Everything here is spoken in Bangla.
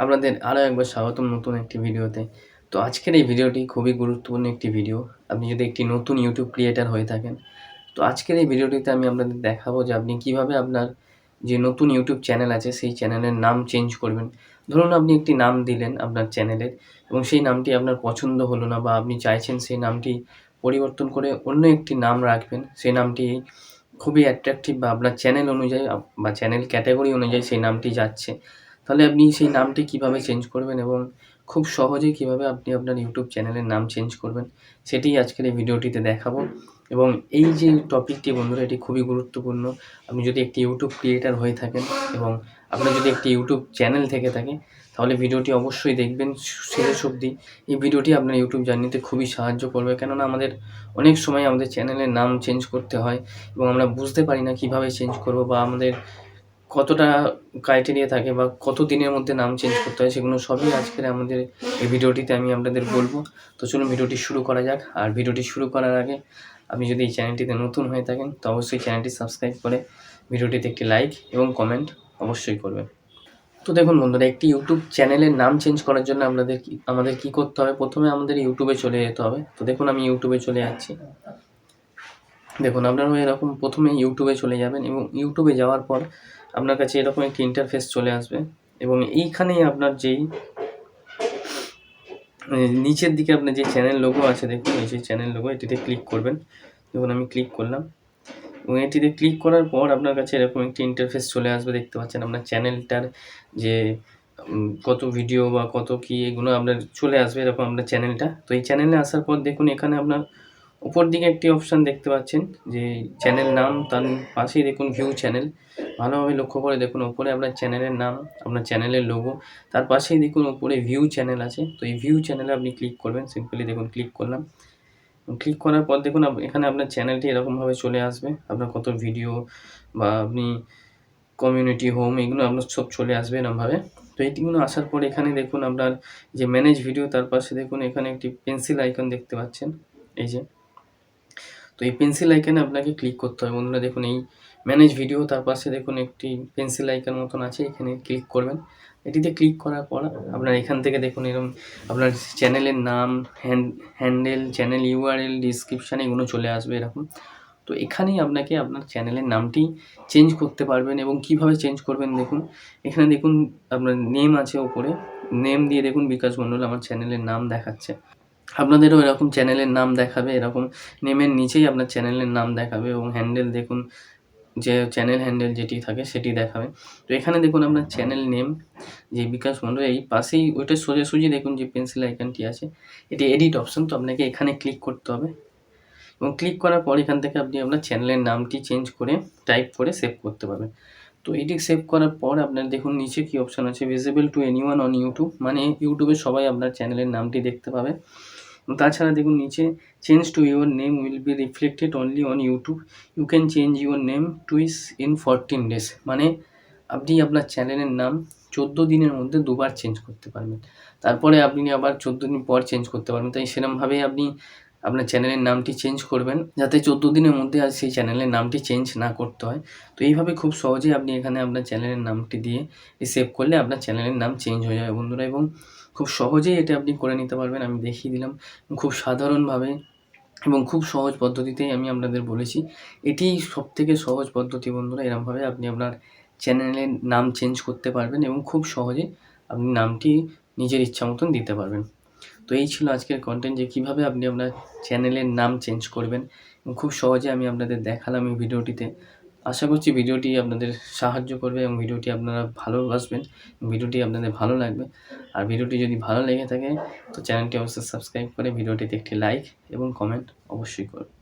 আপনাদের আরও একবার স্বাগতম নতুন একটি ভিডিওতে। তো আজকের এই ভিডিওটি খুবই গুরুত্বপূর্ণ একটি ভিডিও। আপনি যদি একটি নতুন YouTube ক্রিয়েটর হয়ে থাকেন, তো আজকের এই ভিডিওটিতে আমি আপনাদের দেখাবো যে আপনি কিভাবে আপনার যে নতুন YouTube চ্যানেল আছে সেই চ্যানেলের নাম চেঞ্জ করবেন। ধরুন আপনি একটি নাম দিলেন আপনার চ্যানেলের এবং সেই নামটি আপনার পছন্দ হলো না বা আপনি চাইছেন সেই নামটি পরিবর্তন করে অন্য একটি নাম রাখবেন। সেই নামটি খুবই অ্যাট্রাকটিভ বা আপনার চ্যানেল অনুযায়ী বা চ্যানেল ক্যাটেগরি অনুযায়ী সেই নামটি যাচ্ছে। তাহলে আপনি সেই নামটি কিভাবে চেঞ্জ করবেন এবং খুব সহজেই কিভাবে আপনি আপনার YouTube চ্যানেলের নাম চেঞ্জ করবেন, সেটিই আজকের এই ভিডিওটিতে দেখাবো। এবং এই যে টপিকটি বন্ধুরা, এটি খুবই গুরুত্বপূর্ণ। আপনি যদি একটি YouTube ক্রিয়েটর হয়ে থাকেন এবং আপনার যদি একটি YouTube চ্যানেল থেকে থাকে, তাহলে ভিডিওটি অবশ্যই দেখবেন শেষ অবধি। এই ভিডিওটি আপনার YouTube জার্নিতে খুবই সাহায্য করবে। কেননা আমাদের অনেক সময় আমাদের চ্যানেলের নাম চেঞ্জ করতে হয় এবং আমরা বুঝতে পারি না কিভাবে চেঞ্জ করব বা আমাদের কতটা ক্রাইটেরিয়া থাকে বা কত দিনের মধ্যে নাম চেঞ্জ করতে হয়, সেগুলো সবই আজকের আমাদের এই ভিডিওটিতে আমি আপনাদের বলবো। তো চলুন ভিডিওটি শুরু করা যাক। আর ভিডিওটি শুরু করার আগে আপনি যদি এই চ্যানেলটিতে নতুন হয়ে থাকেন, তো অবশ্যই চ্যানেলটি সাবস্ক্রাইব করে ভিডিওটিতে একটি লাইক এবং কমেন্ট অবশ্যই করবেন। তো দেখুন বন্ধুরা, একটি YouTube চ্যানেলের নাম চেঞ্জ করার জন্য আমাদের কি করতে হবে? প্রথমে আমাদের YouTube চলে যেতে হবে। তো দেখুন আমি YouTube চলে যাচ্ছি। দেখুন আপনারাও এরকম প্রথমে YouTube চলে যাবেন এবং YouTube যাওয়ার পর আপনার কাছে এরকম একটি ইন্টারফেস চলে আসবে এবং এইখানেই আপনার যেই নিচের দিকে আপনার যে চ্যানেল লোগো আছে, দেখুন এই যে চ্যানেল লোগো, এটিতে ক্লিক করবেন। দেখুন আমি ক্লিক করলাম এবং এটিতে ক্লিক করার পর আপনার কাছে এরকম একটি ইন্টারফেস চলে আসবে। দেখতে পাচ্ছেন আপনার চ্যানেলটার যে কত ভিডিও বা কত কি এগুলো আপনার চলে আসবে এরকম আপনার চ্যানেলটা। তো এই চ্যানেলে আসার পর দেখুন এখানে আপনার উপর দিকে একটি অপশান দেখতে পাচ্ছেন যে চ্যানেল নাম, তার পাশেই দেখুন ভিউ চ্যানেল। ভালোভাবে লক্ষ্য করে দেখুন ওপরে আপনার চ্যানেলের নাম, আপনার চ্যানেলের লোগো, তার পাশেই দেখুন ওপরে ভিউ চ্যানেল আছে। তো এই ভিউ চ্যানেলে আপনি ক্লিক করবেন। সিম্পলি দেখুন ক্লিক করলাম। ক্লিক করার পর দেখুন এখানে আপনার চ্যানেলটি এরকমভাবে চলে আসবে। আপনার কত ভিডিও বা আপনি কমিউনিটি, হোম, এগুলো আপনার সব চলে আসবে এরমভাবে। তো এইগুলো আসার পর এখানে দেখুন আপনার যে ম্যানেজ ভিডিও, তার পাশে দেখুন এখানে একটি পেন্সিল আইকন দেখতে পাচ্ছেন, এই যে। তো এই পেন্সিল আইকনে আপনাকে ক্লিক করতে হবে বন্ধুরা। দেখুন এই ম্যানেজ ভিডিও, তার পাশে দেখুন একটি পেন্সিল আইকন মতন আছে, এখানে ক্লিক করবেন। এটিতে ক্লিক করার পর আপনার এখান থেকে দেখুন এরকম আপনার চ্যানেলের নাম, হ্যান্ডেল, চ্যানেল ইউআরএল, ডিসক্রিপশান এগুলো চলে আসবে এরকম। তো এখানেই আপনাকে আপনার চ্যানেলের নামটি চেঞ্জ করতে পারবেন এবং কিভাবে চেঞ্জ করবেন দেখুন। এখানে দেখুন আপনার নেম আছে ওপরে, নেম দিয়ে দেখুন বিকাশ মণ্ডল আমার চ্যানেলের নাম দেখাচ্ছে। আপনাদেরও এরকম চ্যানেলের নাম দেখাবে, এরকম নেমের নিচেই আপনার চ্যানেলের নাম দেখাবে এবং হ্যান্ডেল দেখুন যে চ্যানেল হ্যান্ডেল যেটি থাকে সেটি দেখাবে। তো এখানে দেখুন আপনার চ্যানেল নেম যে বিকাশ মণ্ডল, এই পাশেই ওইটা সোজাসুজি দেখুন যে পেন্সিল আইকনটি আছে, এটি এডিট অপশন। তো আপনাকে এখানে ক্লিক করতে হবে এবং ক্লিক করার পর এখান থেকে আপনি আপনার চ্যানেলের নামটি চেঞ্জ করে টাইপ করে সেভ করতে পারবেন। তো এটি সেভ করার পর আপনার দেখুন নিচে কি অপশান আছে, visible two anyone on YouTube, মানে ইউটিউবে সবাই আপনার চ্যানেলের নামটি দেখতে পাবে। তাছাড়া দেখুন নিচে change to your name will be reflected only on YouTube, you can change your name twice in 14 days, মানে আপনি আপনার চ্যানেলের নাম 14 দিনের মধ্যে দুবার চেঞ্জ করতে পারবেন। তারপরে আপনি আবার 14 দিন পর চেঞ্জ করতে পারবেন। তাই সেরকমভাবেই আপনি আপনার চ্যানেলের নামটি চেঞ্জ করবেন, যাতে 14 দিনের মধ্যে আর সেই চ্যানেলের নামটি চেঞ্জ না করতে হয়। তো এইভাবে খুব সহজেই আপনি এখানে আপনার চ্যানেলের নামটি দিয়ে সেভ করলে আপনার চ্যানেলের নাম চেঞ্জ হয়ে যাবে বন্ধুরা, এবং খুব সহজেই এটা আপনি করে নিতে পারবেন। আমি দেখিয়ে দিলাম খুব সাধারণভাবে এবং খুব সহজ পদ্ধতিতেই আমি আপনাদের বলেছি। এটিই সবথেকে সহজ পদ্ধতি বন্ধুরা। এরকমভাবে আপনি আপনার চ্যানেলের নাম চেঞ্জ করতে পারবেন এবং খুব সহজে আপনি নামটি নিজের ইচ্ছা মতন দিতে পারবেন। তো এই ছিল আজকের কন্টেন্ট, যে কীভাবে আপনি আপনার চ্যানেলের নাম চেঞ্জ করবেন এবং খুব সহজে আমি আপনাদের দেখালাম এই ভিডিওটিতে। আশা করছি ভিডিওটি আপনাদের সাহায্য করবে এবং ভিডিওটি আপনারা ভালোবাসবেন, ভিডিওটি আপনাদের ভালো লাগবে। আর ভিডিওটি যদি ভালো লেগে থাকে তো চ্যানেলটি অবশ্যই সাবস্ক্রাইব করে ভিডিওটিতে একটি লাইক এবং কমেন্ট অবশ্যই করবেন।